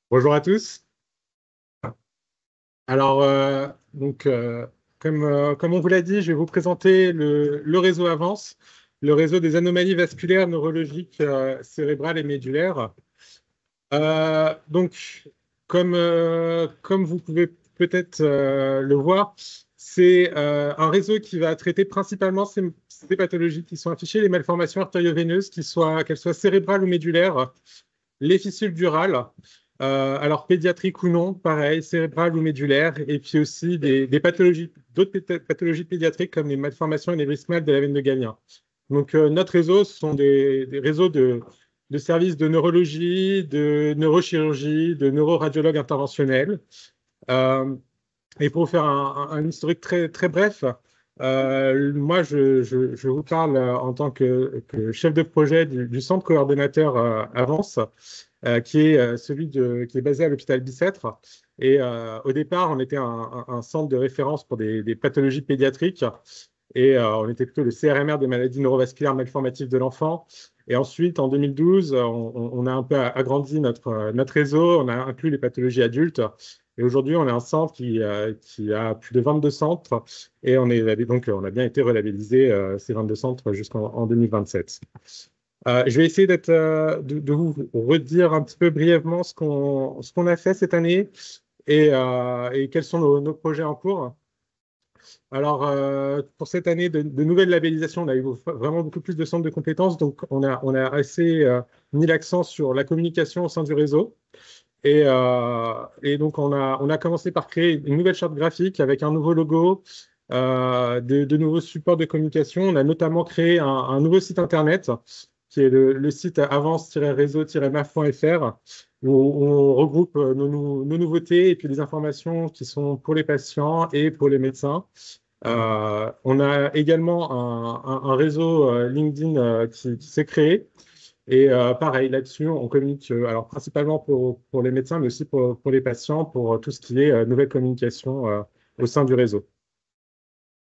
Bonjour à tous. Alors, comme on vous l'a dit, je vais vous présenter le réseau AVANCE, le réseau des anomalies vasculaires, neurologiques, cérébrales et médulaires. Donc, comme vous pouvez peut-être le voir, c'est un réseau qui va traiter principalement ces pathologies qui sont affichées, les malformations artério-veineuses, qu'elles soient cérébrales ou médulaires, les fistules durales, alors pédiatriques ou non, pareil, cérébrales ou médulaires, et puis aussi des pathologies, d'autres pathologies pédiatriques comme les malformations anévrismales de la veine de Galien. Donc, notre réseau, ce sont des réseaux de services de neurologie, de neurochirurgie, de neuroradiologues interventionnels. Euh, et pour vous faire un historique très, très bref, moi, je vous parle en tant que chef de projet du centre coordonnateur Avance, qui est qui est basé à l'hôpital Bicêtre. Et au départ, on était un centre de référence pour des pathologies pédiatriques. Et on était plutôt le CRMR des maladies neurovasculaires malformatives de l'enfant. Et ensuite, en 2012, on a un peu agrandi notre réseau, on a inclus les pathologies adultes. Et aujourd'hui, on est un centre qui a plus de 22 centres. Et on a bien été relabellisé ces 22 centres jusqu'en 2027. Je vais essayer de vous redire un petit peu brièvement ce qu'on a fait cette année et quels sont nos projets en cours. Alors, pour cette année de nouvelle labellisation, on a eu vraiment beaucoup plus de centres de compétences. Donc, on a assez mis l'accent sur la communication au sein du réseau. Et donc, on a commencé par créer une nouvelle charte graphique avec un nouveau logo, de nouveaux supports de communication. On a notamment créé un nouveau site Internet qui est le site avance-réseau-maf.fr où on regroupe nos nouveautés et puis les informations qui sont pour les patients et pour les médecins. On a également un réseau LinkedIn qui s'est créé. Et pareil, là-dessus, on communique alors principalement pour les médecins, mais aussi pour les patients, pour tout ce qui est nouvelle communication au sein du réseau.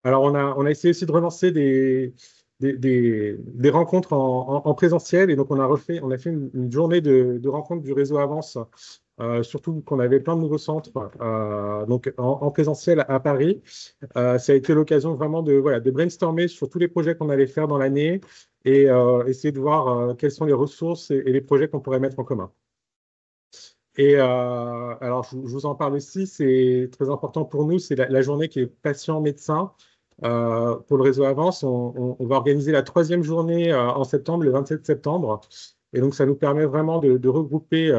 Alors, on a essayé aussi de relancer des rencontres en présentiel. Et donc, on a fait une journée de rencontres du réseau Avance, surtout qu'on avait plein de nouveaux centres donc en présentiel à Paris. Ça a été l'occasion vraiment voilà, de brainstormer sur tous les projets qu'on allait faire dans l'année et essayer de voir quelles sont les ressources et les projets qu'on pourrait mettre en commun. Et alors, je vous en parle aussi, c'est très important pour nous, c'est la journée qui est patient-médecin. Pour le réseau Avance, on va organiser la troisième journée en septembre, le 27 septembre. Et donc, ça nous permet vraiment de regrouper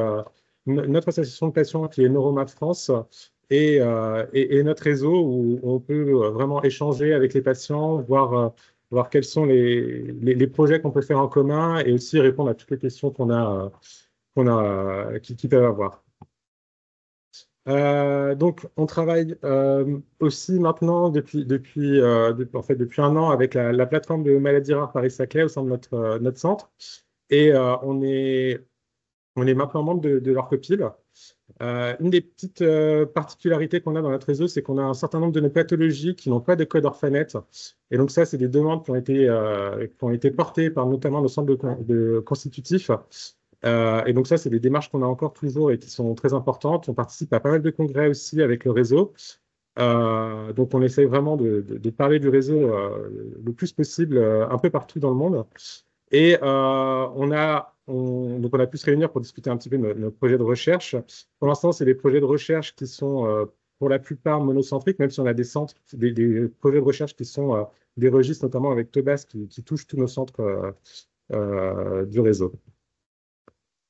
notre association de patients qui est Neuromat France et notre réseau où on peut vraiment échanger avec les patients, voir quels sont les projets qu'on peut faire en commun et aussi répondre à toutes les questions qui peuvent avoir. Donc, on travaille aussi maintenant en fait, depuis un an avec la plateforme de maladies rares Paris-Saclay au sein de notre centre. Et on est maintenant membre de leur copil. Une des petites particularités qu'on a dans notre réseau, c'est qu'on a un certain nombre de nos pathologies qui n'ont pas de code Orphanet. Et donc ça, c'est des demandes qui ont été portées par notamment nos centres de constitutifs. Et donc ça, c'est des démarches qu'on a encore toujours et qui sont très importantes. On participe à pas mal de congrès aussi avec le réseau. Donc on essaye vraiment de parler du réseau le plus possible un peu partout dans le monde. Et donc on a pu se réunir pour discuter un petit peu de nos projets de recherche. Pour l'instant, c'est des projets de recherche qui sont pour la plupart monocentriques, même si on a des centres, des projets de recherche qui sont des registres, notamment avec Tobas, qui touchent tous nos centres du réseau.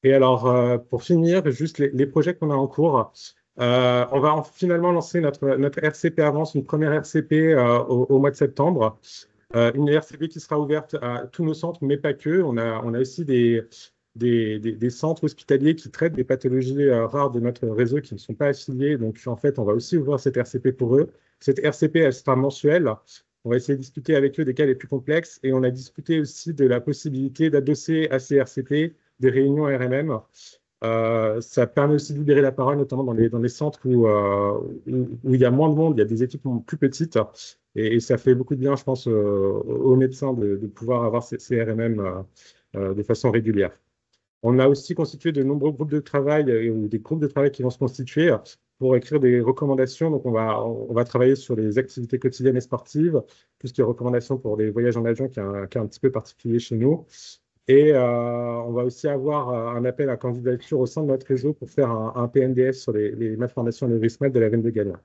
Et alors, pour finir, juste les projets qu'on a en cours. On va finalement lancer notre RCP Avance, une première RCP au mois de septembre. Une RCP qui sera ouverte à tous nos centres, mais pas que. On a aussi des centres hospitaliers qui traitent des pathologies rares de notre réseau qui ne sont pas affiliés. Donc, en fait, on va aussi ouvrir cette RCP pour eux. Cette RCP, elle sera mensuelle. On va essayer de discuter avec eux des cas les plus complexes. Et on a discuté aussi de la possibilité d'adosser à ces RCP des réunions RMM. Ça permet aussi de libérer la parole, notamment dans les centres où il y a moins de monde, il y a des équipes plus petites. Et ça fait beaucoup de bien, je pense, aux médecins de pouvoir avoir ces RMM de façon régulière. On a aussi constitué de nombreux groupes de travail ou des groupes de travail qui vont se constituer pour écrire des recommandations. Donc, on va travailler sur les activités quotidiennes et sportives, tout ce qui est recommandations pour les voyages en avion, qui est un cas un petit peu particulier chez nous. Et on va aussi avoir un appel à candidature au sein de notre réseau pour faire un PNDS sur les malformations neurismales de la veine de Galien.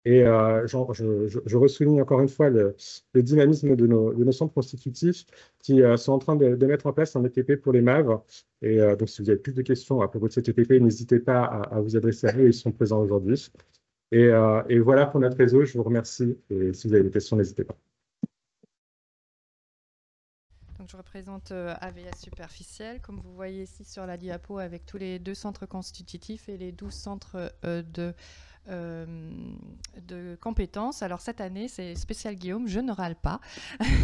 Et je ressouligne encore une fois le dynamisme de nos centres constitutifs qui sont en train de mettre en place un ETP pour les MAV. Et donc, si vous avez plus de questions à propos de cet ETP, n'hésitez pas à vous adresser à eux, ils sont présents aujourd'hui. Et voilà pour notre réseau, je vous remercie. Et si vous avez des questions, n'hésitez pas. Donc, je représente AVS Superficiel, comme vous voyez ici sur la diapo, avec tous les 2 centres constitutifs et les 12 centres de compétences. Alors cette année, c'est spécial Guillaume, je ne râle pas.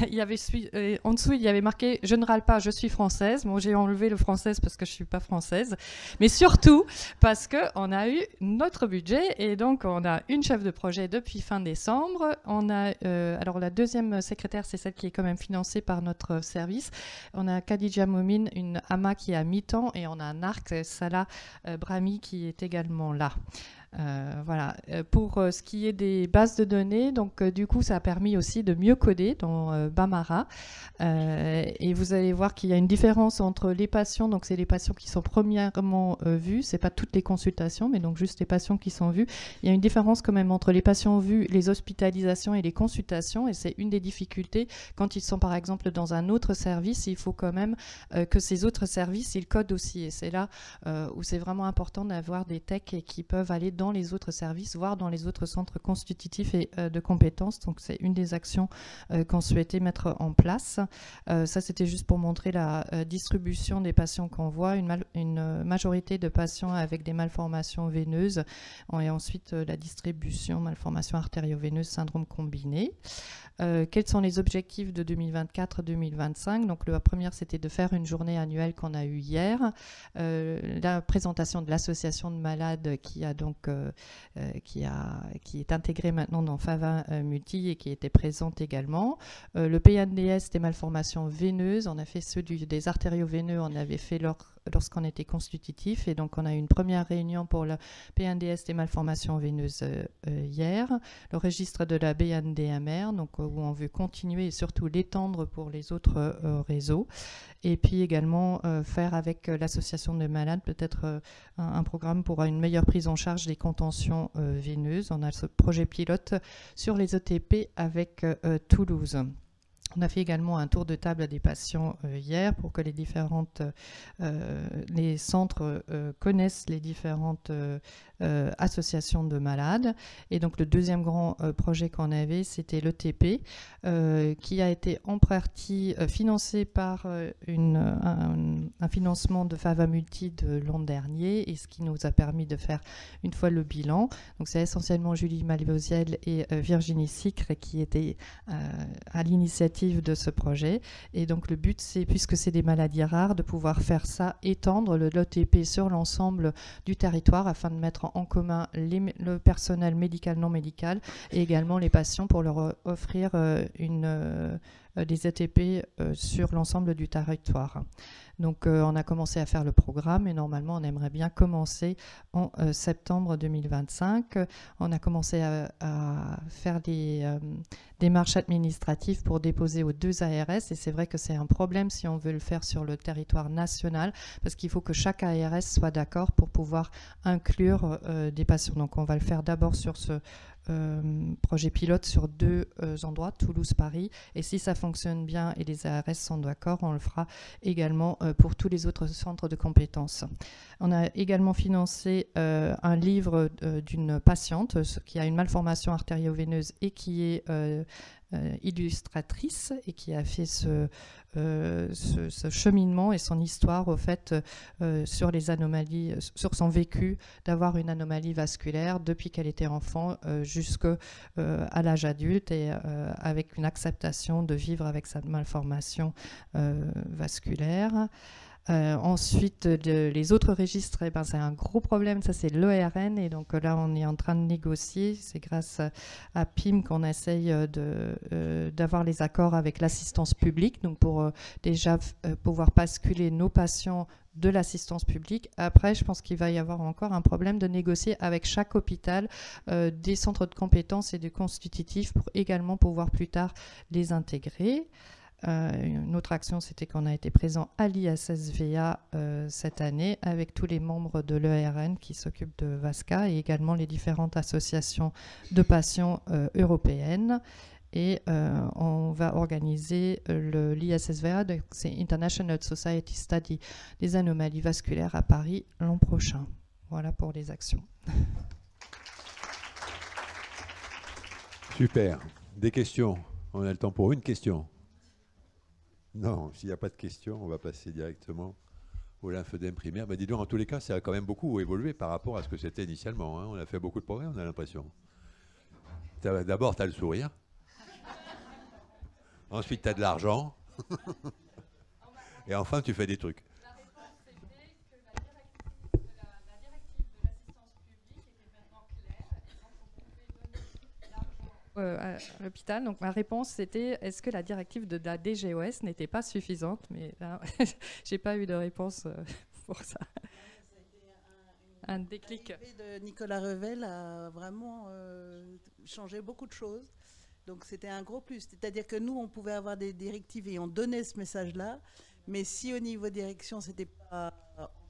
Il y avait en dessous, il y avait marqué « Je ne râle pas, je suis française ». Bon, j'ai enlevé le française parce que je ne suis pas française, mais surtout parce qu'on a eu notre budget et donc on a une chef de projet depuis fin décembre. On a, alors la deuxième secrétaire, c'est celle qui est quand même financée par notre service. On a Khadija Moumine, une AMA qui est à mi-temps, et on a un ARC, Salah Brahmi, qui est également là. Voilà. Pour ce qui est des bases de données, donc du coup ça a permis aussi de mieux coder dans Bambara, et vous allez voir qu'il y a une différence entre les patients, donc c'est les patients qui sont premièrement vus, c'est pas toutes les consultations mais donc juste les patients qui sont vus. Il y a une différence quand même entre les patients vus, les hospitalisations et les consultations, et c'est une des difficultés quand ils sont par exemple dans un autre service. Il faut quand même que ces autres services ils codent aussi, et c'est là où c'est vraiment important d'avoir des techs qui peuvent aller dans les autres services, voire dans les autres centres constitutifs et de compétences. Donc c'est une des actions qu'on souhaitait mettre en place. Ça, c'était juste pour montrer la distribution des patients qu'on voit, une majorité de patients avec des malformations veineuses, et ensuite la distribution malformations artério-veineuses, syndrome combiné. Quels sont les objectifs de 2024-2025? Donc la première, c'était de faire une journée annuelle qu'on a eue hier. La présentation de l'association de malades qui est intégrée maintenant dans FAVA Multi et qui était présente également. Le PNDS des malformations veineuses, on a fait ceux des artério-veineux, on avait fait lorsqu'on était constitutif, et donc on a eu une première réunion pour le PNDS des malformations veineuses hier. Le registre de la BNDMR, donc où on veut continuer et surtout l'étendre pour les autres réseaux. Et puis également faire avec l'association de malades peut-être un programme pour une meilleure prise en charge des contentions veineuses. On a ce projet pilote sur les ETP avec Toulouse. On a fait également un tour de table à des patients hier pour que les centres connaissent les différentes associations de malades. Et donc le deuxième grand projet qu'on avait, c'était l'ETP, qui a été en partie financé par un financement de FAVA Multi de l'an dernier, et ce qui nous a permis de faire une fois le bilan. Donc c'est essentiellement Julie Malvosiel et Virginie Sicre qui étaient à l'initiative de ce projet. Et donc le but, c'est, puisque c'est des maladies rares, de pouvoir faire ça, étendre l'ETP sur l'ensemble du territoire afin de mettre en commun le personnel médical, non médical, et également les patients pour leur offrir des ETP sur l'ensemble du territoire. Donc on a commencé à faire le programme et normalement on aimerait bien commencer en septembre 2025. On a commencé à faire des démarches administratives pour déposer aux 2 ARS, et c'est vrai que c'est un problème si on veut le faire sur le territoire national, parce qu'il faut que chaque ARS soit d'accord pour pouvoir inclure des patients. Donc on va le faire d'abord sur ce projet pilote sur 2 endroits, Toulouse-Paris, et si ça fonctionne bien et les ARS sont d'accord, on le fera également pour tous les autres centres de compétences. On a également financé un livre d'une patiente qui a une malformation artério-veineuse et qui est illustratrice et qui a fait ce cheminement et son histoire au fait sur les anomalies, sur son vécu d'avoir une anomalie vasculaire depuis qu'elle était enfant jusqu'à l'âge adulte, et avec une acceptation de vivre avec sa malformation vasculaire. Ensuite, les autres registres, eh ben, c'est un gros problème, ça c'est l'ERN, et donc là on est en train de négocier. C'est grâce à PIM qu'on essaye d'avoir les accords avec l'assistance publique, donc pour déjà pouvoir basculer nos patients de l'assistance publique. Après, je pense qu'il va y avoir encore un problème de négocier avec chaque hôpital des centres de compétences et du constitutif pour également pouvoir plus tard les intégrer. Une autre action, c'était qu'on a été présent à l'ISSVA cette année avec tous les membres de l'ERN qui s'occupent de VASCA et également les différentes associations de patients européennes. Et on va organiser l'ISSVA, c'est International Society Study des anomalies vasculaires à Paris l'an prochain. Voilà pour les actions. Super. Des questions? On a le temps pour une question. Non, s'il n'y a pas de questions, on va passer directement au lymphodème primaire. Dis donc, en tous les cas, ça a quand même beaucoup évolué par rapport à ce que c'était initialement. On a fait beaucoup de progrès, on a l'impression. D'abord, tu as le sourire. Ensuite, tu as de l'argent. Et enfin, tu fais des trucs. La réponse, c'était que la directive de l'assistance publique était maintenant claire. Et donc, on pouvait donner l'argent à l'hôpital. Donc, ma réponse, c'était est-ce que la directive de la DGOS n'était pas suffisante? Mais là, je n'ai pas eu de réponse pour ça. Un déclic. L'arrivée de Nicolas Revel a vraiment changé beaucoup de choses. Donc c'était un gros plus. C'est-à-dire que nous, on pouvait avoir des directives et on donnait ce message-là, mais si au niveau direction, ce n'était pas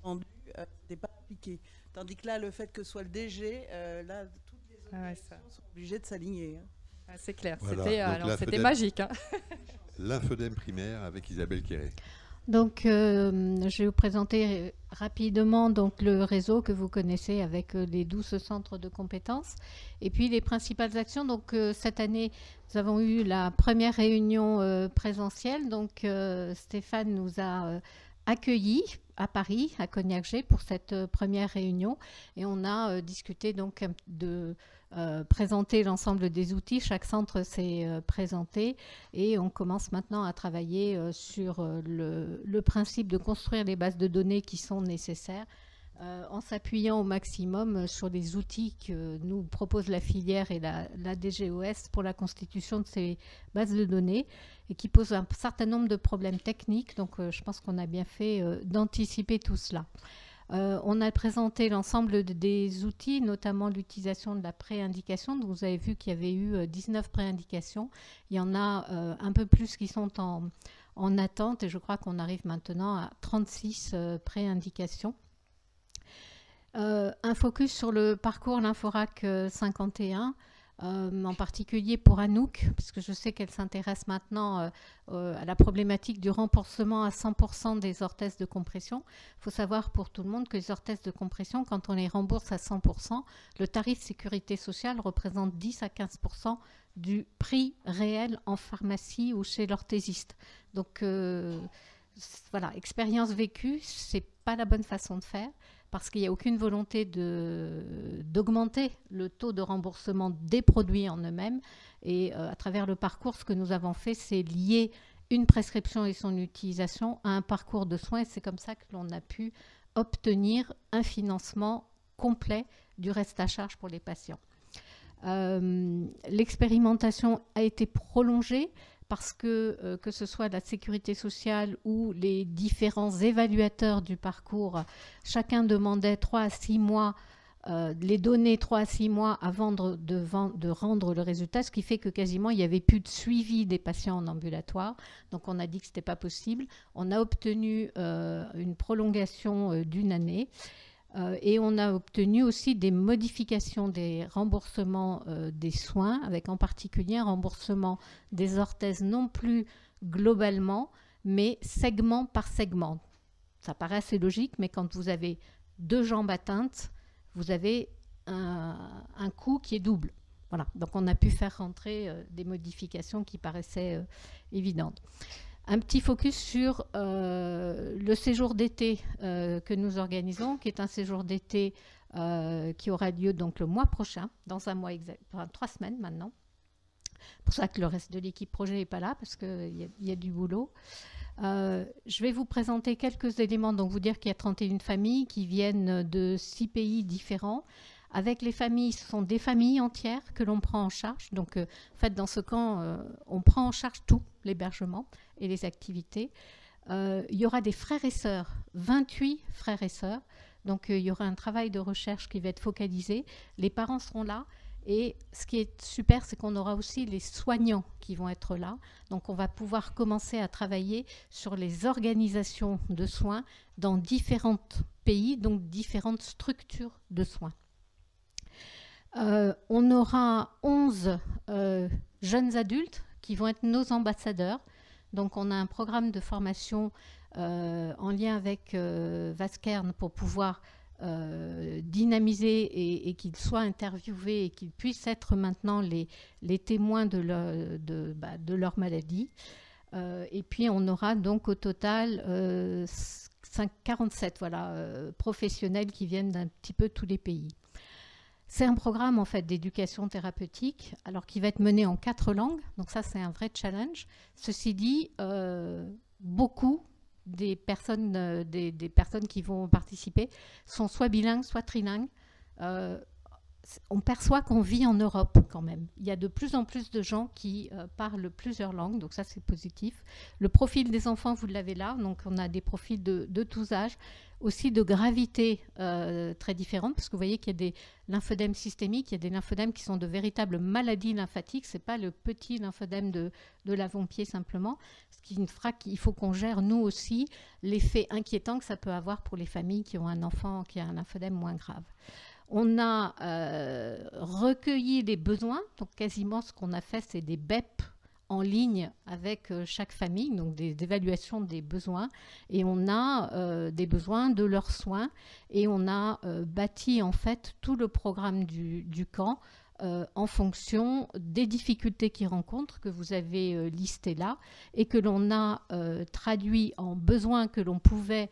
entendu, ce n'était pas appliqué. Tandis que là, le fait que ce soit le DG, là, toutes les organisations sont obligées de s'aligner. C'est clair, voilà. c'était magique. Hein. Lymphodème primaire avec Isabelle Quéré. Donc, je vais vous présenter rapidement donc, le réseau que vous connaissez avec les 12 centres de compétences et puis les principales actions. Donc, cette année, nous avons eu la première réunion présentielle. Donc, Stéphane nous a accueillis à Paris, à Cognac-G, pour cette première réunion. Et on a discuté donc de présenter l'ensemble des outils. Chaque centre s'est présenté et on commence maintenant à travailler sur le principe de construire les bases de données qui sont nécessaires en s'appuyant au maximum sur les outils que nous propose la filière et la DGOS pour la constitution de ces bases de données et qui posent un certain nombre de problèmes techniques. Donc, je pense qu'on a bien fait d'anticiper tout cela. On a présenté l'ensemble des outils, notamment l'utilisation de la préindication. Donc, vous avez vu qu'il y avait eu 19 préindications. Il y en a un peu plus qui sont en attente et je crois qu'on arrive maintenant à 36 préindications. Un focus sur le parcours Lymphorac 51, en particulier pour Anouk, puisque je sais qu'elle s'intéresse maintenant à la problématique du remboursement à 100% des orthèses de compression. Il faut savoir pour tout le monde que les orthèses de compression, quand on les rembourse à 100%, le tarif sécurité sociale représente 10 à 15% du prix réel en pharmacie ou chez l'orthésiste. Donc voilà, expérience vécue, c'est pas la bonne façon de faire, parce qu'il n'y a aucune volonté d'augmenter le taux de remboursement des produits en eux-mêmes. Et à travers le parcours, ce que nous avons fait, c'est lier une prescription et son utilisation à un parcours de soins. Et c'est comme ça que l'on a pu obtenir un financement complet du reste à charge pour les patients. L'expérimentation a été prolongée parce que ce soit la sécurité sociale ou les différents évaluateurs du parcours, chacun demandait 3 à 6 mois, les données 3 à 6 mois avant de rendre le résultat, ce qui fait que quasiment il n'y avait plus de suivi des patients en ambulatoire. Donc on a dit que ce n'était pas possible. On a obtenu une prolongation d'une année. Et on a obtenu aussi des modifications des remboursements des soins, avec en particulier un remboursement des orthèses non plus globalement, mais segment par segment. Ça paraît assez logique, mais quand vous avez 2 jambes atteintes, vous avez un coût qui est double. Voilà. Donc on a pu faire rentrer des modifications qui paraissaient évidentes. Un petit focus sur le séjour d'été que nous organisons, qui est un séjour d'été qui aura lieu donc le mois prochain, dans un mois exact, enfin 3 semaines maintenant. C'est pour ça que le reste de l'équipe projet n'est pas là, parce qu'il y a du boulot. Je vais vous présenter quelques éléments, donc vous dire qu'il y a 31 familles qui viennent de 6 pays différents. Avec les familles, ce sont des familles entières que l'on prend en charge. Donc, en fait, dans ce camp, on prend en charge tout, l'hébergement et les activités. Il y aura des frères et sœurs, 28 frères et sœurs. Donc, il y aura un travail de recherche qui va être focalisé. Les parents seront là. Et ce qui est super, c'est qu'on aura aussi les soignants qui vont être là. Donc, on va pouvoir commencer à travailler sur les organisations de soins dans différents pays, donc différentes structures de soins. On aura 11 jeunes adultes qui vont être nos ambassadeurs. Donc, on a un programme de formation en lien avec Vaskern pour pouvoir dynamiser et qu'ils soient interviewés et qu'ils puissent être maintenant les témoins de leur maladie. Et puis, on aura donc au total 47 professionnels qui viennent d'un petit peu tous les pays. C'est un programme en fait d'éducation thérapeutique, alors qui va être mené en 4 langues. Donc ça, c'est un vrai challenge. Ceci dit, beaucoup des personnes qui vont participer sont soit bilingues, soit trilingues. On perçoit qu'on vit en Europe quand même. Il y a de plus en plus de gens qui parlent plusieurs langues, donc ça c'est positif. Le profil des enfants, vous l'avez là, donc on a des profils de tous âges, aussi de gravité très différentes, parce que vous voyez qu'il y a des lymphodèmes systémiques, il y a des lymphodèmes qui sont de véritables maladies lymphatiques, ce n'est pas le petit lymphodème de l'avant-pied simplement, ce qui fera qu'il faut qu'on gère nous aussi l'effet inquiétant que ça peut avoir pour les familles qui ont un enfant qui a un lymphodème moins grave. On a recueilli les besoins, donc quasiment ce qu'on a fait, c'est des BEP en ligne avec chaque famille, donc des évaluations des besoins, et on a des besoins de leurs soins, et on a bâti en fait tout le programme du camp en fonction des difficultés qu'ils rencontrent, que vous avez listées là, et que l'on a traduit en besoins que l'on pouvait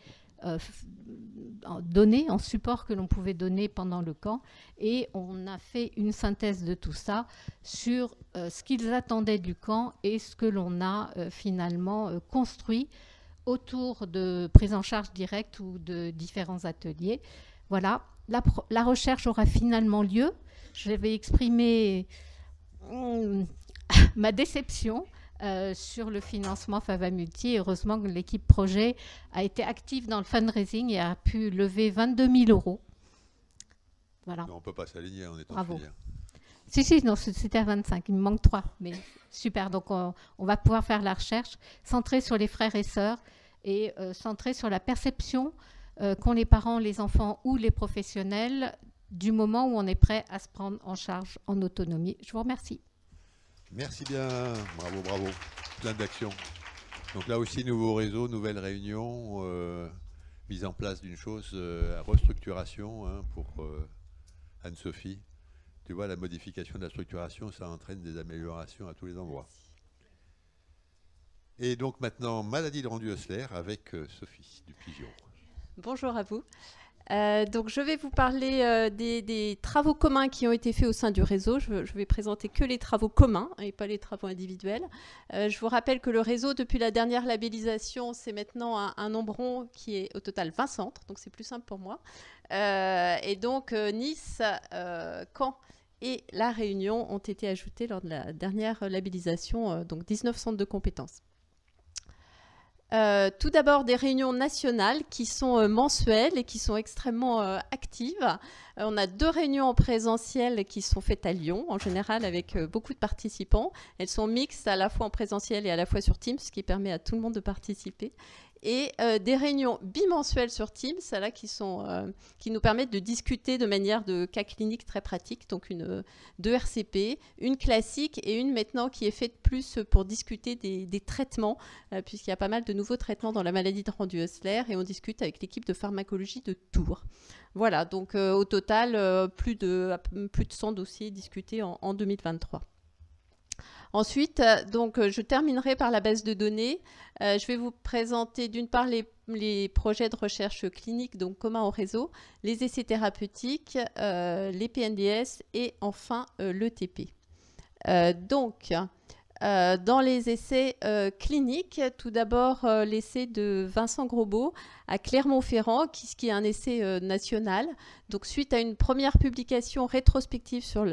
donner, en support que l'on pouvait donner pendant le camp, et on a fait une synthèse de tout ça sur ce qu'ils attendaient du camp et ce que l'on a finalement construit autour de prise en charge directe ou de différents ateliers. Voilà, la recherche aura finalement lieu. Je vais exprimer ma déception sur le financement Favamulti. Heureusement que l'équipe projet a été active dans le fundraising et a pu lever 22 000 €. Voilà. Non, on ne peut pas s'aligner en étant Bravo. filière. Si, non, c'était à 25, il me manque 3, mais super. Donc on va pouvoir faire la recherche centrée sur les frères et sœurs et centrée sur la perception qu'ont les parents, les enfants ou les professionnels du moment où on est prêt à se prendre en charge en autonomie. Je vous remercie. Merci bien, bravo, bravo. Plein d'actions. Donc là aussi, nouveau réseau, nouvelle réunion, mise en place d'une chose, restructuration pour Anne-Sophie. Tu vois, la modification de la structuration, ça entraîne des améliorations à tous les endroits. Et donc maintenant, maladie de Rendu-Osler avec Sophie Dupigeon. Bonjour à vous. Donc je vais vous parler des travaux communs qui ont été faits au sein du réseau. Je vais présenter que les travaux communs et pas les travaux individuels. Je vous rappelle que le réseau, depuis la dernière labellisation, c'est maintenant un nombre rond qui est au total 20 centres, donc c'est plus simple pour moi. Et donc Nice, Caen et La Réunion ont été ajoutés lors de la dernière labellisation, donc 19 centres de compétences. Tout d'abord des réunions nationales qui sont mensuelles et qui sont extrêmement actives. On a 2 réunions en présentiel qui sont faites à Lyon, en général avec beaucoup de participants. Elles sont mixtes à la fois en présentiel et à la fois sur Teams, ce qui permet à tout le monde de participer. Et des réunions bimensuelles sur Teams, là, qui nous permettent de discuter de manière de cas cliniques très pratiques, donc 2 RCP, une classique et une maintenant qui est faite plus pour discuter des traitements, puisqu'il y a pas mal de nouveaux traitements dans la maladie de Rendu-Osler et on discute avec l'équipe de pharmacologie de Tours. Voilà, donc au total, plus de 100 dossiers discutés en 2023. Ensuite, donc, je terminerai par la base de données. Je vais vous présenter d'une part les projets de recherche clinique, donc communs au réseau, les essais thérapeutiques, les PNDS et enfin l'ETP. Donc, dans les essais cliniques. Tout d'abord, l'essai de Vincent Grosbeau à Clermont-Ferrand, qui est un essai national. Donc, suite à une première publication rétrospective sur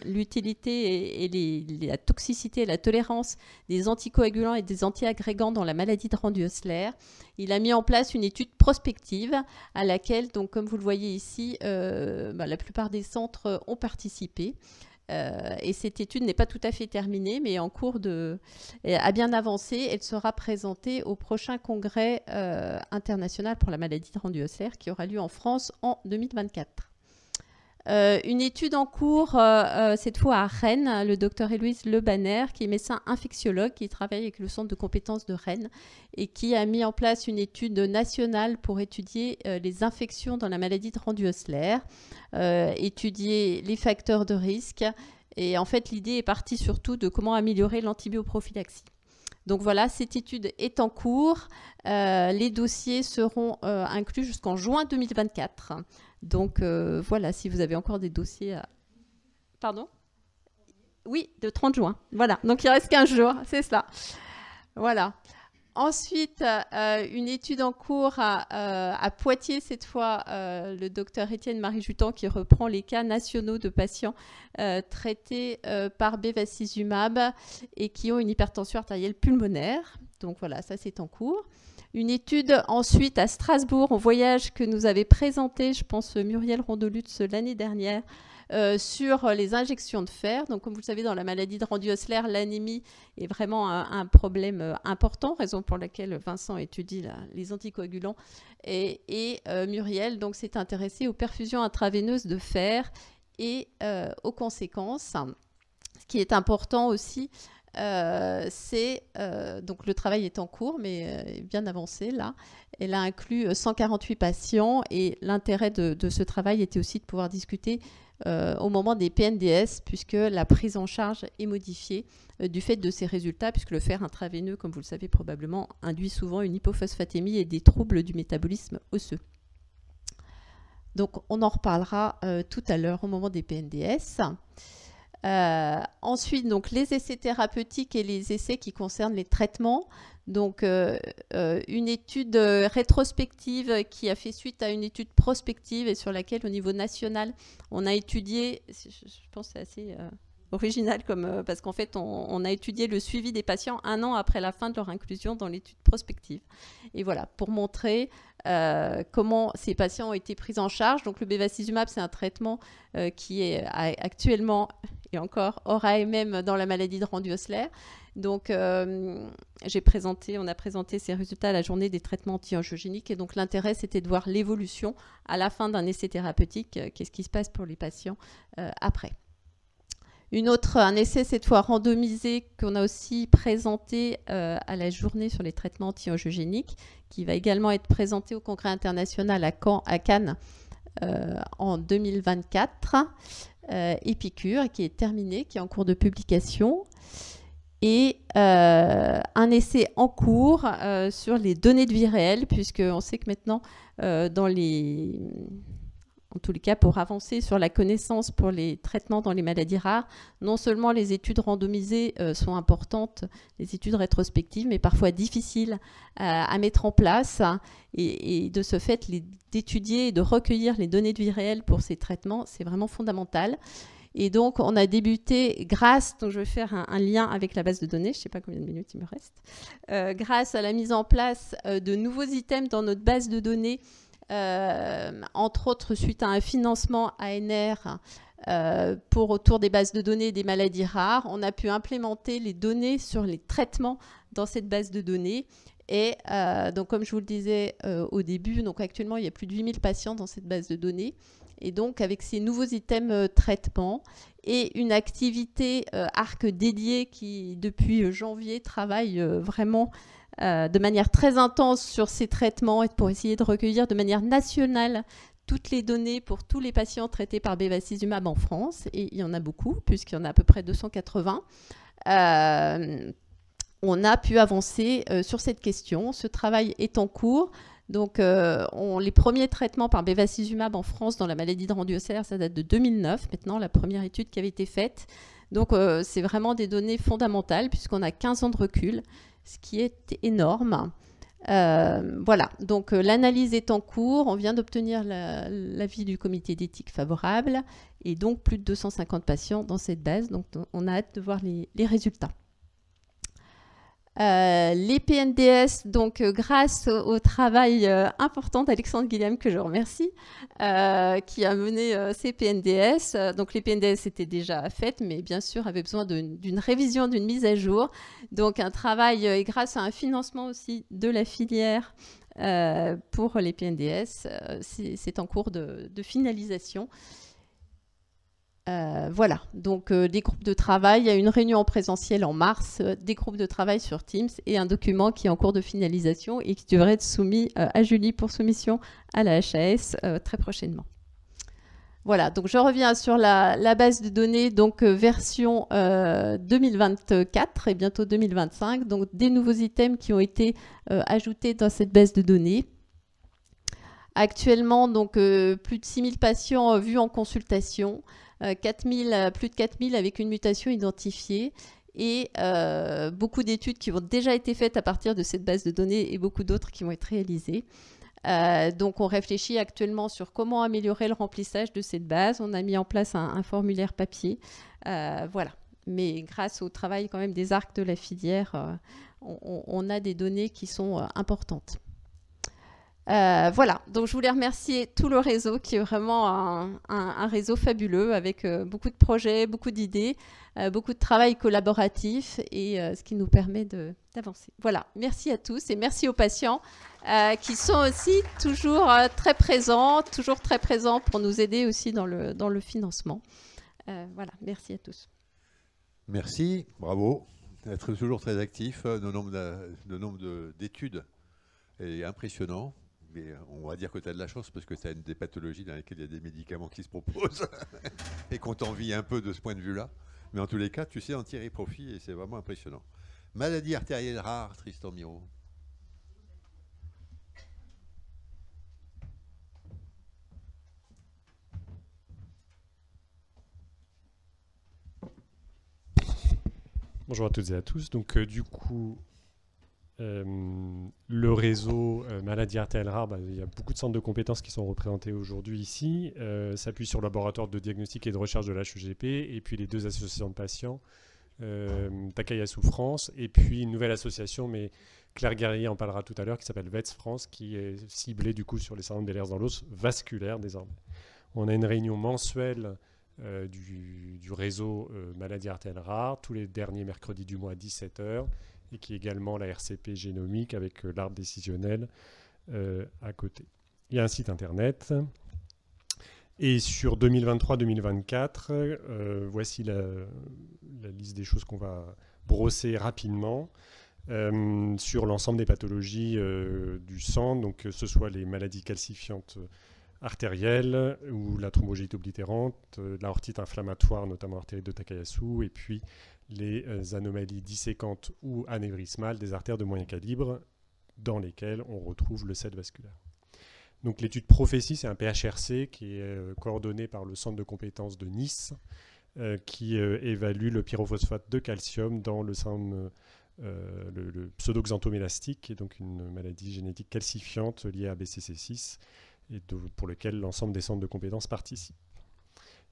l'utilité et la toxicité et la tolérance des anticoagulants et des antiagrégants dans la maladie de Randu-Hössler, il a mis en place une étude prospective à laquelle, donc, comme vous le voyez ici, la plupart des centres ont participé. Et cette étude n'est pas tout à fait terminée, mais en cours a bien avancé. Elle sera présentée au prochain congrès international pour la maladie de Randu-Hössler qui aura lieu en France en 2024. Une étude en cours, cette fois à Rennes, le docteur Héloïse Lebanner, qui est médecin infectiologue, qui travaille avec le centre de compétences de Rennes et qui a mis en place une étude nationale pour étudier les infections dans la maladie de Randu-Hössler, étudier les facteurs de risque. Et en fait, l'idée est partie surtout de comment améliorer l'antibioprophylaxie. Donc voilà, cette étude est en cours. Les dossiers seront inclus jusqu'en juin 2024. Donc voilà, si vous avez encore des dossiers... Pardon ? Oui, de 30 juin. Voilà, donc il reste 15 jours, c'est ça. Voilà. Ensuite, une étude en cours à Poitiers, cette fois, le docteur Étienne-Marie Jutan qui reprend les cas nationaux de patients traités par bevacizumab et qui ont une hypertension artérielle pulmonaire. Donc voilà, ça c'est en cours. Une étude ensuite à Strasbourg, au voyage que nous avait présenté, je pense, Muriel Rondelutz l'année dernière, sur les injections de fer. Donc, comme vous le savez, dans la maladie de Randu-Hössler, l'anémie est vraiment un problème important, raison pour laquelle Vincent étudie les anticoagulants. Et Muriel s'est intéressée aux perfusions intraveineuses de fer et aux conséquences. Ce qui est important aussi, donc le travail est en cours, mais bien avancé là. Elle a inclus 148 patients et l'intérêt de ce travail était aussi de pouvoir discuter au moment des PNDS, puisque la prise en charge est modifiée du fait de ces résultats, puisque le fer intraveineux, comme vous le savez probablement, induit souvent une hypophosphatémie et des troubles du métabolisme osseux. Donc on en reparlera tout à l'heure au moment des PNDS. Ensuite, donc, les essais thérapeutiques et les essais qui concernent les traitements. Donc, une étude rétrospective qui a fait suite à une étude prospective et sur laquelle, au niveau national, on a étudié, je pense que c'est assez original parce qu'en fait, on a étudié le suivi des patients 1 an après la fin de leur inclusion dans l'étude prospective. Et voilà, pour montrer comment ces patients ont été pris en charge. Donc, le bevacizumab, c'est un traitement qui est actuellement et encore hors AMM dans la maladie de Randu-Hössler. Donc, on a présenté ces résultats à la journée des traitements anti-angiogéniques. Et donc, l'intérêt, c'était de voir l'évolution à la fin d'un essai thérapeutique. Qu'est-ce qui se passe pour les patients après. Un essai, cette fois randomisé, qu'on a aussi présenté à la journée sur les traitements anti-angiogéniques, qui va également être présenté au Congrès international à Cannes en 2024. Épicure, qui est terminé, qui est en cours de publication. Et un essai en cours sur les données de vie réelle, puisqu'on sait que maintenant, en tous les cas, pour avancer sur la connaissance pour les traitements dans les maladies rares, non seulement les études randomisées sont importantes, les études rétrospectives, mais parfois difficiles à mettre en place. Et de ce fait, d'étudier et de recueillir les données de vie réelle pour ces traitements, c'est vraiment fondamental. Et donc, on a débuté grâce, donc je vais faire un lien avec la base de données, je ne sais pas combien de minutes il me reste, grâce à la mise en place de nouveaux items dans notre base de données, entre autres suite à un financement ANR autour des bases de données des maladies rares, on a pu implémenter les données sur les traitements dans cette base de données. Et donc, comme je vous le disais au début, donc actuellement, il y a plus de 8000 patients dans cette base de données. Et donc, avec ces nouveaux items traitements et une activité ARC dédiée qui, depuis janvier, travaille vraiment de manière très intense sur ces traitements et pour essayer de recueillir de manière nationale toutes les données pour tous les patients traités par bevacizumab en France. Et il y en a beaucoup, puisqu'il y en a à peu près 280. On a pu avancer sur cette question. Ce travail est en cours. Donc, les premiers traitements par bevacizumab en France dans la maladie de Randu-Hössler, ça date de 2009. Maintenant, la première étude qui avait été faite. Donc, c'est vraiment des données fondamentales puisqu'on a 15 ans de recul, ce qui est énorme. Voilà, donc l'analyse est en cours, on vient d'obtenir l'avis du comité d'éthique favorable et donc plus de 250 patients dans cette base, donc on a hâte de voir les résultats. Les PNDS, donc grâce au travail important d'Alexandre Guillaume, que je remercie, qui a mené ces PNDS. Donc les PNDS étaient déjà faites, mais bien sûr avaient besoin d'une révision, d'une mise à jour. Donc un travail, et grâce à un financement aussi de la filière pour les PNDS, c'est en cours de finalisation. Voilà, donc des groupes de travail, il y a une réunion en présentiel en mars, des groupes de travail sur Teams et un document qui est en cours de finalisation et qui devrait être soumis à Julie pour soumission à la HAS très prochainement. Voilà, donc je reviens sur la base de données, donc version 2024 et bientôt 2025, donc des nouveaux items qui ont été ajoutés dans cette base de données. Actuellement, donc plus de 6000 patients vus en consultation. Plus de 4000 avec une mutation identifiée et beaucoup d'études qui ont déjà été faites à partir de cette base de données et beaucoup d'autres qui vont être réalisées. Donc on réfléchit actuellement sur comment améliorer le remplissage de cette base. On a mis en place un formulaire papier. Voilà. Mais grâce au travail quand même des arcs de la filière, on a des données qui sont importantes. Voilà, donc je voulais remercier tout le réseau qui est vraiment un réseau fabuleux avec beaucoup de projets, beaucoup d'idées, beaucoup de travail collaboratif et ce qui nous permet d'avancer. Voilà, merci à tous et merci aux patients qui sont aussi toujours très présents pour nous aider aussi dans le financement. Voilà, merci à tous. Merci, bravo. Être toujours très actif, le nombre d'études est impressionnant. Mais on va dire que tu as de la chance parce que tu as des pathologies dans lesquelles il y a des médicaments qui se proposent et qu'on t'envie un peu de ce point de vue-là. Mais en tous les cas, tu sais en tirer profit et c'est vraiment impressionnant. Maladie artérielle rare, Tristan Miro. Bonjour à toutes et à tous. Donc du coup, le réseau maladie artérielle rare, il y a beaucoup de centres de compétences qui sont représentés aujourd'hui ici. S'appuie sur le laboratoire de diagnostic et de recherche de l'HEGP et puis les deux associations de patients, Takayasu France et puis une nouvelle association, mais Claire Guerrier en parlera tout à l'heure, qui s'appelle VETS France, qui est ciblée du coup sur les syndromes des dans l'os vasculaire désormais. On a une réunion mensuelle du réseau maladie artérielle rare tous les derniers mercredis du mois à 17h. Et qui est également la RCP génomique avec l'arbre décisionnel à côté. Il y a un site internet. Et sur 2023-2024, voici la liste des choses qu'on va brosser rapidement sur l'ensemble des pathologies du sang, donc que ce soit les maladies calcifiantes artérielle ou la thrombogénite oblitérante, l'aortite inflammatoire, notamment artérite de Takayasu, et puis les anomalies disséquantes ou anévrismales des artères de moyen calibre dans lesquelles on retrouve le sel vasculaire. Donc l'étude Prophétie, c'est un PHRC qui est coordonné par le centre de compétences de Nice qui évalue le pyrophosphate de calcium dans le syndrome le pseudoxanthomélastique, qui est donc une maladie génétique calcifiante liée à BCC6 et pour lequel l'ensemble des centres de compétences participent.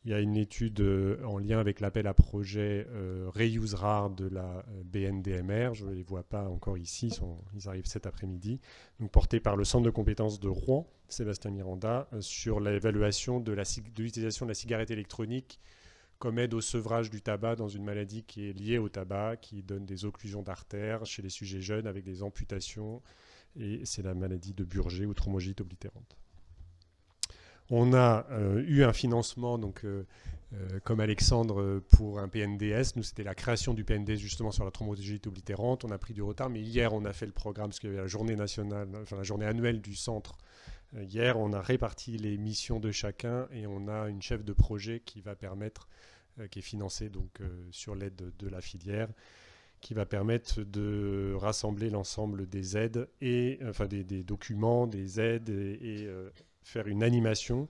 Il y a une étude en lien avec l'appel à projet Reuse Rare de la BNDMR, je ne les vois pas encore ici, ils arrivent cet après-midi, donc porté par le centre de compétences de Rouen, Sébastien Miranda, sur l'évaluation de l'utilisation de la cigarette électronique comme aide au sevrage du tabac dans une maladie qui est liée au tabac, qui donne des occlusions d'artères chez les sujets jeunes avec des amputations, et c'est la maladie de Burger ou thrombogénite oblitérante. On a eu un financement, donc, comme Alexandre, pour un PNDS. Nous, c'était la création du PNDS justement sur la thrombogénite oblitérante. On a pris du retard, mais hier, on a fait le programme, parce qu'il y avait la journée nationale, enfin la journée annuelle du centre. Hier, on a réparti les missions de chacun et on a une chef de projet qui va permettre, qui est financée donc, sur l'aide de la filière, qui va permettre de rassembler l'ensemble des aides, et, enfin des documents, des aides et faire une animation.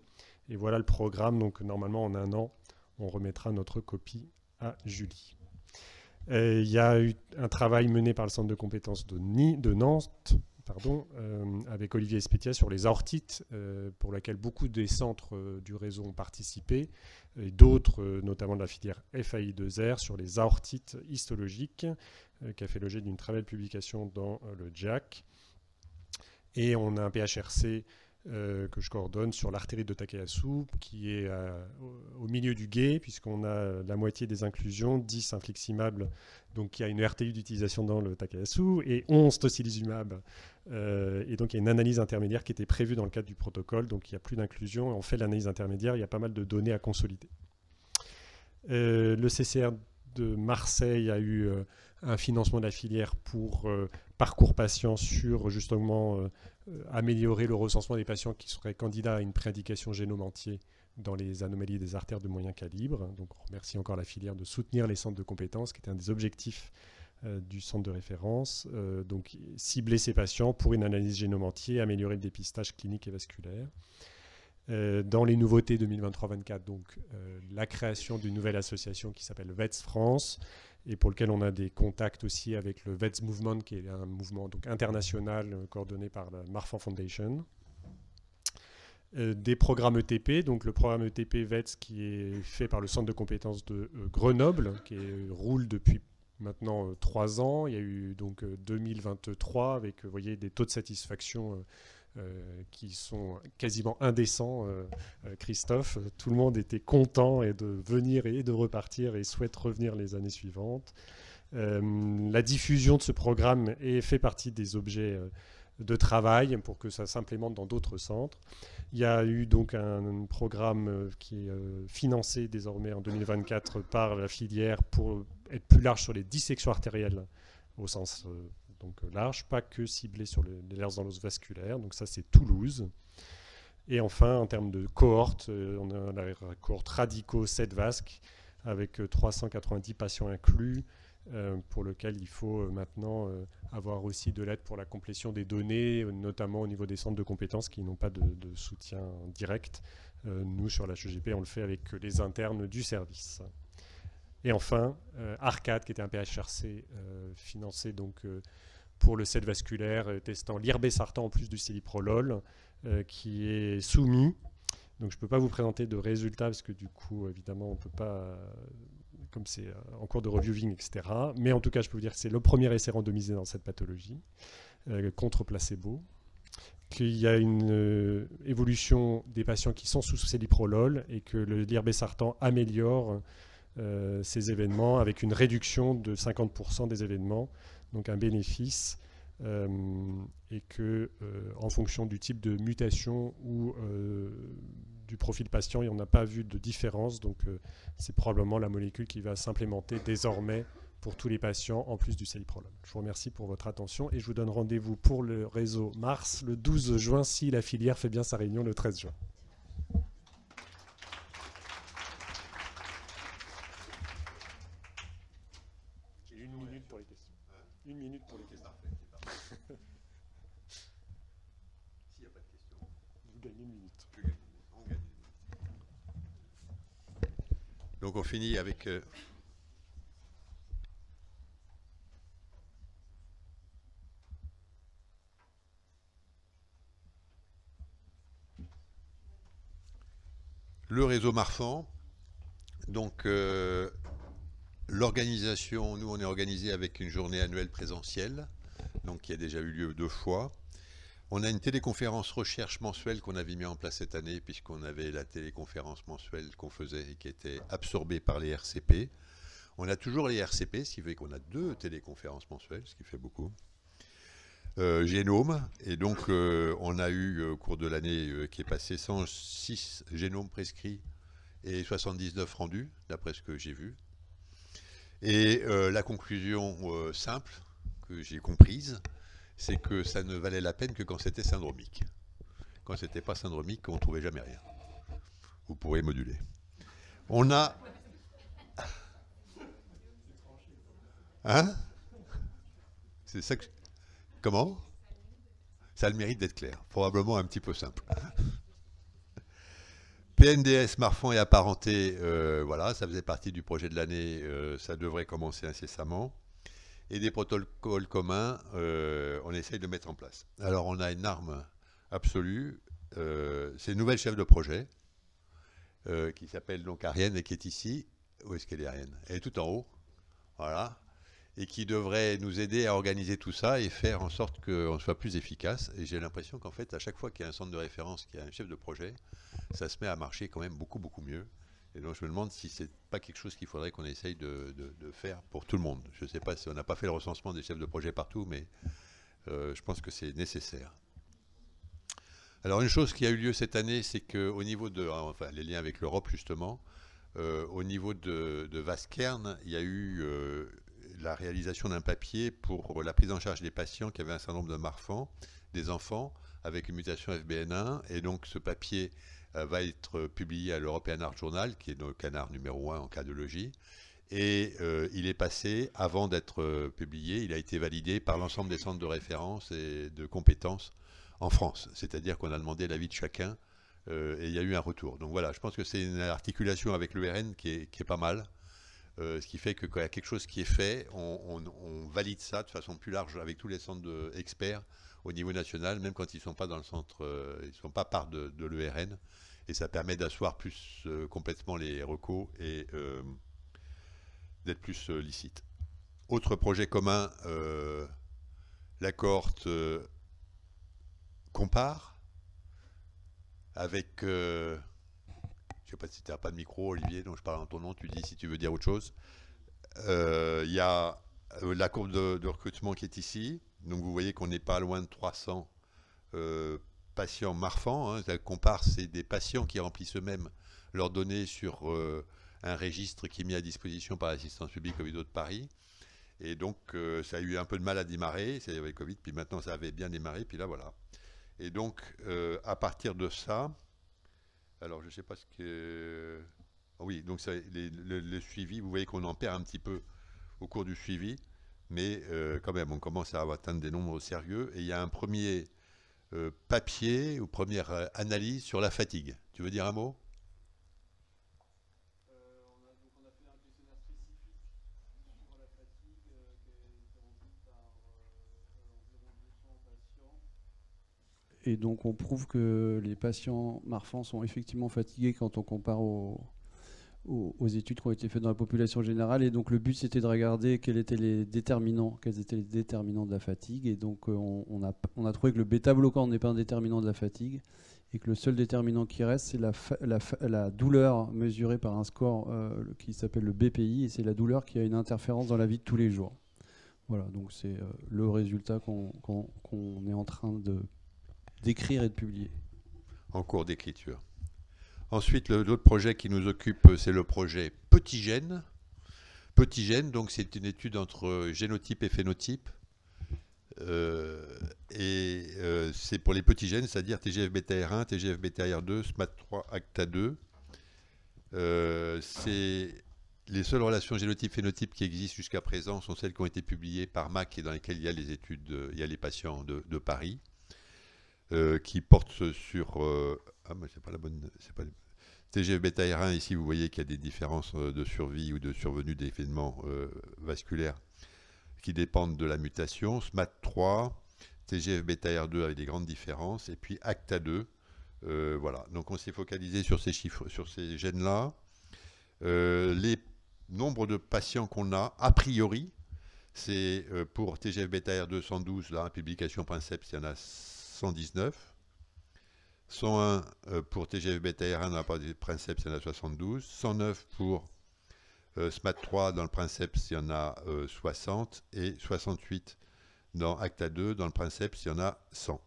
Et voilà le programme. Donc normalement en un an, on remettra notre copie à Julie. Il y a eu un travail mené par le centre de compétences de Nantes, avec Olivier Espétia sur les aortites, pour laquelle beaucoup des centres du réseau ont participé, et d'autres, notamment de la filière FAI2R, sur les aortites histologiques, qui a fait l'objet d'une très belle publication dans le JACC. Et on a un PHRC que je coordonne sur l'artérite de Takayasu, qui est au milieu du gué, puisqu'on a la moitié des inclusions, 10 infliximables, donc il y a une RTU d'utilisation dans le Takayasu, et 11 tocilizumab. Et donc il y a une analyse intermédiaire qui était prévue dans le cadre du protocole, donc il n'y a plus d'inclusion, on fait l'analyse intermédiaire, il y a pas mal de données à consolider. Le CCR de Marseille a eu un financement de la filière pour parcours patients sur justement améliorer le recensement des patients qui seraient candidats à une préindication génome entier dans les anomalies des artères de moyen calibre. Donc on remercie encore la filière de soutenir les centres de compétences, qui était un des objectifs du centre de référence. Donc cibler ces patients pour une analyse génome entier, améliorer le dépistage clinique et vasculaire. Dans les nouveautés 2023-24, donc la création d'une nouvelle association qui s'appelle VETS France, et pour lequel on a des contacts aussi avec le VETS Movement, qui est un mouvement donc international coordonné par la Marfan Foundation. Des programmes ETP, donc le programme ETP VETS qui est fait par le centre de compétences de Grenoble, qui roule depuis maintenant 3 ans. Il y a eu donc 2023 avec, vous voyez, des taux de satisfaction qui sont quasiment indécents, Christophe. Tout le monde était content et de venir et de repartir et souhaite revenir les années suivantes. La diffusion de ce programme fait partie des objets de travail pour que ça s'implémente dans d'autres centres. Il y a eu donc un programme qui est financé désormais en 2024 par la filière pour être plus large sur les dissections artérielles au sens donc large, pas que ciblé sur les lèvres dans l'os vasculaire. Donc ça, c'est Toulouse. Et enfin, en termes de cohorte, on a la cohorte Radico 7 VASC avec 390 patients inclus, pour lequel il faut maintenant avoir aussi de l'aide pour la complétion des données, notamment au niveau des centres de compétences qui n'ont pas de soutien direct. Nous, sur la HEGP, on le fait avec les internes du service. Et enfin, ARCAD, qui était un PHRC financé donc, pour le set vasculaire, testant l'irbesartan en plus du céliprolol, qui est soumis. Donc je ne peux pas vous présenter de résultats, parce que du coup, évidemment, on ne peut pas, comme c'est en cours de reviewing, etc. Mais en tout cas, je peux vous dire que c'est le premier essai randomisé dans cette pathologie, contre placebo. Qu'il y a une évolution des patients qui sont sous céliprolol et que l'irbesartan améliore ces événements avec une réduction de 50% des événements, donc un bénéfice, et que en fonction du type de mutation ou du profil patient, on n'a pas vu de différence, donc c'est probablement la molécule qui va s'implémenter désormais pour tous les patients en plus du céliprolol. Je vous remercie pour votre attention et je vous donne rendez-vous pour le réseau Mars le 12 juin si la filière fait bien sa réunion le 13 juin. J'ai 1 minute pour les questions. 1 minute pour les questions. S'il n'y a pas de questions, vous gagnez 1 minute. On gagne. Donc on finit avec... le réseau Marfan. Donc l'organisation, nous on est organisé avec une journée annuelle présentielle, donc qui a déjà eu lieu 2 fois. On a une téléconférence recherche mensuelle qu'on avait mis en place cette année, puisqu'on avait la téléconférence mensuelle qu'on faisait et qui était absorbée par les RCP. On a toujours les RCP, ce qui fait qu'on a 2 téléconférences mensuelles, ce qui fait beaucoup. Génome, et donc on a eu au cours de l'année qui est passée 106 génomes prescrits et 79 rendus, d'après ce que j'ai vu. Et la conclusion simple que j'ai comprise, c'est que ça ne valait la peine que quand c'était syndromique. Quand c'était pas syndromique, on ne trouvait jamais rien. Vous pourrez moduler. On a... Hein? C'est ça que... Comment? Ça a le mérite d'être clair. Probablement un petit peu simple. PNDS, Marfan et apparentés, voilà, ça faisait partie du projet de l'année, ça devrait commencer incessamment. Et des protocoles communs, on essaye de mettre en place. Alors on a une arme absolue, c'est une nouvelle chef de projet, qui s'appelle donc Ariane et qui est ici. Où est-ce qu'elle est, Ariane? Elle est tout en haut, voilà. Et qui devrait nous aider à organiser tout ça et faire en sorte qu'on soit plus efficace. Et j'ai l'impression qu'en fait, à chaque fois qu'il y a un centre de référence, qu'il y a un chef de projet, ça se met à marcher quand même beaucoup, beaucoup mieux. Et donc je me demande si c'est pas quelque chose qu'il faudrait qu'on essaye de faire pour tout le monde. Je ne sais pas si on n'a pas fait le recensement des chefs de projet partout, mais je pense que c'est nécessaire. Alors une chose qui a eu lieu cette année, c'est qu'au niveau de, enfin les liens avec l'Europe justement, au niveau de Vaskern, il y a eu la réalisation d'un papier pour la prise en charge des patients qui avaient un syndrome de Marfan, des enfants avec une mutation FBN1. Et donc ce papier va être publié à l'European Heart Journal, qui est le canard numéro 1 en cardiologie. Et il est passé, avant d'être publié, il a été validé par l'ensemble des centres de référence et de compétences en France. C'est-à-dire qu'on a demandé l'avis de chacun et il y a eu un retour. Donc voilà, je pense que c'est une articulation avec l'ERN qui est pas mal. Ce qui fait que quand il y a quelque chose qui est fait, on valide ça de façon plus large avec tous les centres experts au niveau national, même quand ils ne sont pas dans le centre, ils ne sont pas part de l'ERN. Et ça permet d'asseoir plus complètement les recos et d'être plus licite. Autre projet commun, la cohorte Compare avec... je ne sais pas si tu n'as pas de micro, Olivier, donc je parle en ton nom, tu dis si tu veux dire autre chose. Il y a la courbe de recrutement qui est ici. Donc vous voyez qu'on n'est pas loin de 300 patients Marfan. Hein. Compare, c'est des patients qui remplissent eux-mêmes leurs données sur un registre qui est mis à disposition par l'assistance publique hôpitaux de Paris. Et donc ça a eu un peu de mal à démarrer, c'est avec Covid, puis maintenant ça avait bien démarré, puis là voilà. Et donc à partir de ça... Alors, je ne sais pas ce que... Oui, donc ça, le suivi, vous voyez qu'on en perd un petit peu au cours du suivi, mais quand même, on commence à atteindre des nombres sérieux. Et il y a un premier papier ou première analyse sur la fatigue. Tu veux dire un mot? On a fait un questionnaire spécifique sur la fatigue qui a été rempli par environ 200 patients. Et donc on prouve que les patients Marfan sont effectivement fatigués quand on compare aux études qui ont été faites dans la population générale. Et donc le but c'était de regarder quels étaient les déterminants de la fatigue. Et donc on a trouvé que le bêta-bloquant n'est pas un déterminant de la fatigue et que le seul déterminant qui reste c'est la douleur mesurée par un score qui s'appelle le BPI, et c'est la douleur qui a une interférence dans la vie de tous les jours. Voilà, donc c'est le résultat qu'on est en train d'écrire et de publier. En cours d'écriture. Ensuite, l'autre projet qui nous occupe, c'est le projet Petit-Gène. Petit-Gène, donc c'est une étude entre génotype et phénotype. C'est pour les petits gènes, c'est-à-dire TGF-bêta-R1, TGF-bêta-R2, SMAD3, ACTA2. Les seules relations génotype-phénotype qui existent jusqu'à présent sont celles qui ont été publiées par MAC et dans lesquelles il y a les études, il y a les patients de Paris. Qui porte sur mais c'est pas la bonne, c'est pas TGF-bêta-R1. Ici vous voyez qu'il y a des différences de survie ou de survenue d'événements vasculaires qui dépendent de la mutation. SMAD3, TGF-bêta-R2 avec des grandes différences, et puis ACTA2. Voilà, donc on s'est focalisé sur ces chiffres, sur ces gènes là. Les nombres de patients qu'on a priori, c'est pour TGF-bêta-R2 112, là, publication Princeps, il y en a 119. 101 pour TGF-bêta-R1 dans le Princeps, il y en a 72. 109 pour SMAD3 dans le Princeps, il y en a 60. Et 68 dans ACTA2, dans le Princeps, il y en a 100.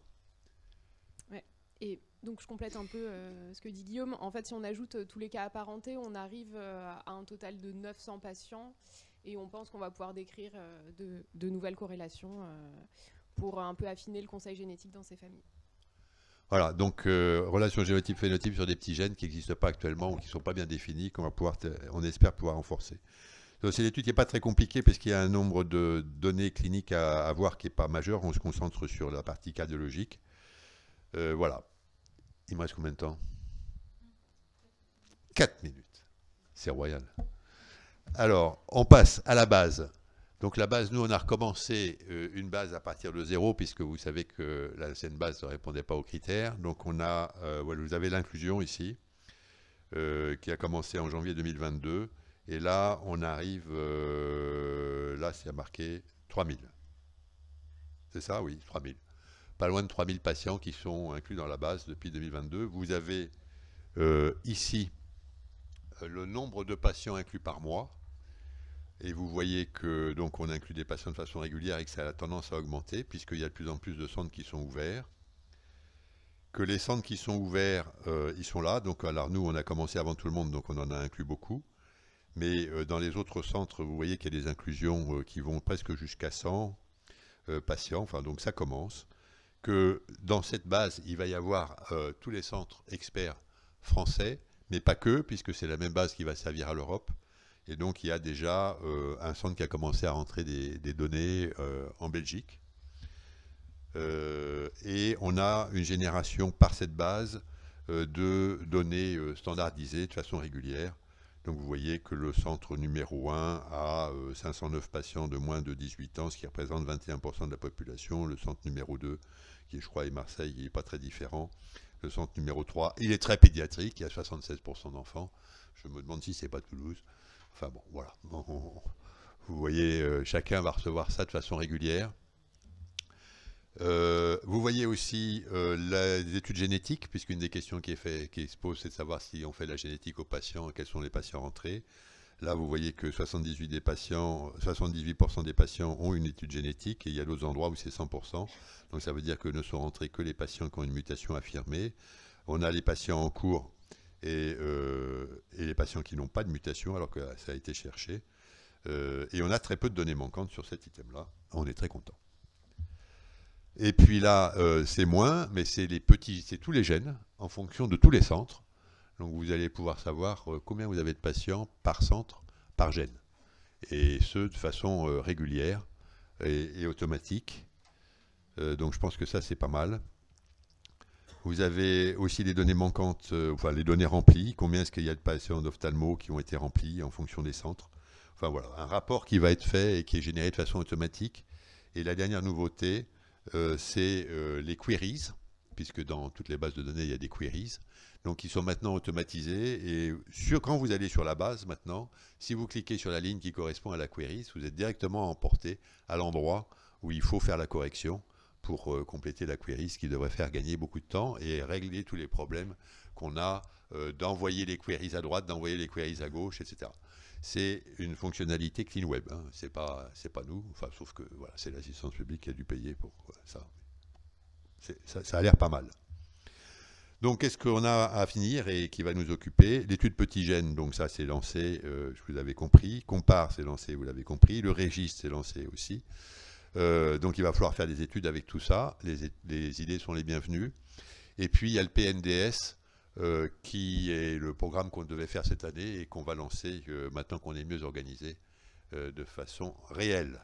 Ouais. Et donc je complète un peu ce que dit Guillaume. En fait, si on ajoute tous les cas apparentés, on arrive à un total de 900 patients. Et on pense qu'on va pouvoir décrire de nouvelles corrélations pour un peu affiner le conseil génétique dans ces familles. Voilà, donc relation génotype-phénotype sur des petits gènes qui n'existent pas actuellement ou qui ne sont pas bien définis, qu'on va pouvoir, on espère pouvoir renforcer. C'est une étude qui n'est pas très compliquée parce qu'il y a un nombre de données cliniques à voir qui n'est pas majeur. On se concentre sur la partie cardiologique. Voilà. Il me reste combien de temps? 4 minutes. C'est royal. Alors, on passe à la base. Donc la base, nous, on a recommencé une base à partir de 0, puisque vous savez que l'ancienne base ne répondait pas aux critères. Donc on a, voilà, vous avez l'inclusion ici, qui a commencé en janvier 2022. Et là, on arrive, là, c'est marqué 3000. C'est ça, oui, 3000. Pas loin de 3000 patients qui sont inclus dans la base depuis 2022. Vous avez ici le nombre de patients inclus par mois. Et vous voyez que donc on inclut des patients de façon régulière et que ça a tendance à augmenter puisqu'il y a de plus en plus de centres qui sont ouverts. Que les centres qui sont ouverts, ils sont là. Donc alors nous, on a commencé avant tout le monde, donc on en a inclus beaucoup. Mais dans les autres centres, vous voyez qu'il y a des inclusions qui vont presque jusqu'à 100 patients. Enfin, donc ça commence. Que dans cette base, il va y avoir tous les centres experts français, mais pas que, puisque c'est la même base qui va servir à l'Europe. Et donc, il y a déjà un centre qui a commencé à rentrer des données en Belgique. Et on a une génération par cette base de données standardisées de façon régulière. Donc, vous voyez que le centre numéro 1 a 509 patients de moins de 18 ans, ce qui représente 21% de la population. Le centre numéro 2, qui je crois est Marseille, il n'est pas très différent. Le centre numéro 3, il est très pédiatrique, il y a 76% d'enfants. Je me demande si ce n'est pas Toulouse. Enfin bon, voilà. Vous voyez, chacun va recevoir ça de façon régulière. Vous voyez aussi les études génétiques, puisqu'une des questions qui se pose, c'est de savoir si on fait la génétique aux patients, quels sont les patients rentrés. Là, vous voyez que 78% des patients ont une étude génétique, et il y a d'autres endroits où c'est 100%. Donc ça veut dire que ne sont rentrés que les patients qui ont une mutation affirmée. On a les patients en cours et les patients qui n'ont pas de mutation, alors que ça a été cherché. Et on a très peu de données manquantes sur cet item-là. On est très content. Et puis là, c'est moins, mais c'est tous les gènes, en fonction de tous les centres. Donc vous allez pouvoir savoir combien vous avez de patients par centre, par gène. Et ce, de façon régulière et automatique. Donc je pense que ça, c'est pas mal. Vous avez aussi les données manquantes, enfin les données remplies. Combien est-ce qu'il y a de patients d'ophtalmo qui ont été remplis en fonction des centres. Enfin voilà, un rapport qui va être fait et qui est généré de façon automatique. Et la dernière nouveauté, c'est les queries, puisque dans toutes les bases de données, il y a des queries. Donc ils sont maintenant automatisés. Et quand vous allez sur la base maintenant, si vous cliquez sur la ligne qui correspond à la query, vous êtes directement emporté à l'endroit où il faut faire la correction pour compléter la query, ce qui devrait faire gagner beaucoup de temps et régler tous les problèmes qu'on a d'envoyer les queries à droite, d'envoyer les queries à gauche, etc. C'est une fonctionnalité clean web, hein. C'est pas nous, enfin, sauf que voilà, c'est l'assistance publique qui a dû payer pour ça. Ça a l'air pas mal. Donc, qu'est-ce qu'on a à finir et qui va nous occuper? L'étude petit gène, donc ça c'est lancé, vous l'avez compris. Compare, c'est lancé, vous l'avez compris. Le registre, c'est lancé aussi. Donc il va falloir faire des études avec tout ça. Les idées sont les bienvenues. Et puis il y a le PNDS, qui est le programme qu'on devait faire cette année et qu'on va lancer maintenant qu'on est mieux organisé de façon réelle.